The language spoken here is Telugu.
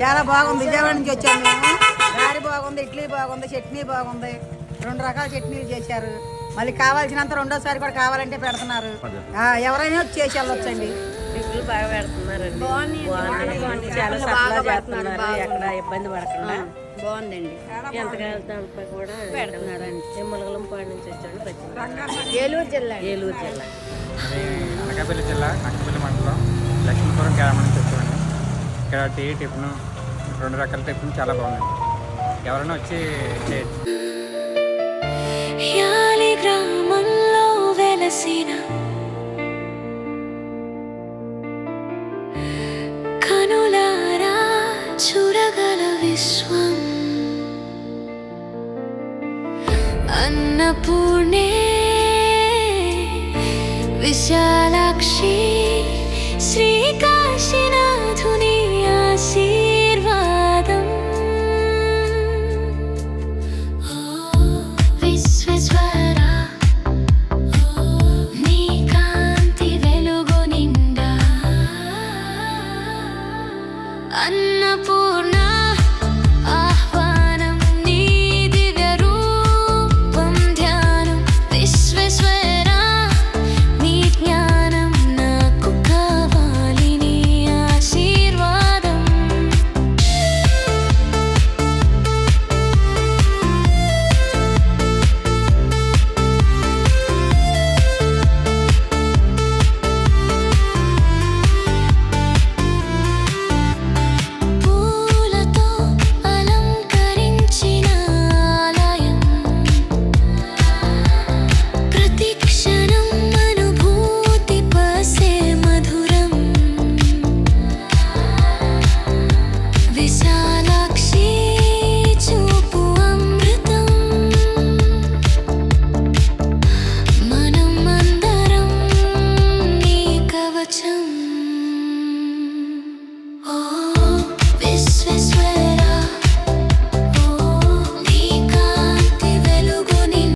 చాలా బాగుంది. విజయవాడ నుంచి వచ్చాము మేము. గారి బాగుంది, ఇడ్లీ బాగుంది, చట్నీ బాగుంది. 2 రకాల చట్నీలు చేశారు. మళ్ళీ కావాల్సినంత రెండోసారి కూడా కావాలంటే పెడుతున్నారు. ఎవరైనా వచ్చి చేసి వెళ్ళొచ్చండి. టిఫిన్లు బాగా పెడుతున్నారండి. బాగుంది, చాలా సరళగా పెడుతున్నారు. ఎక్కడ ఇబ్బంది పడకుండా బాగుందండి. ఎంతగా వెళ్తాంపై కూడా పెడుతున్నారండి. ములగలంపాడు నుంచి వచ్చాడు. ఏలూరు జిల్లా. అనకాపల్లి జిల్లా నక్కపల్లి మండలం లక్ష్మీపురం గ్రామం నుంచి వచ్చామండి. ఇక్కడ టిఫిన్ 2 రకాల టిఫిన్ చాలా బాగుందండి. ఎవరైనా వచ్చి చేయొచ్చు. గ్రామంలో వెలసిన కనులారా చూడగల విశ్వం అన్నపూర్ణే విశాలాక్షి శ్రీకాశీనాథుని ఆశీర్వాదం విశ్వేశ్వర నీ కాంతి వెలుగు నిండా అన్నపూర్ణ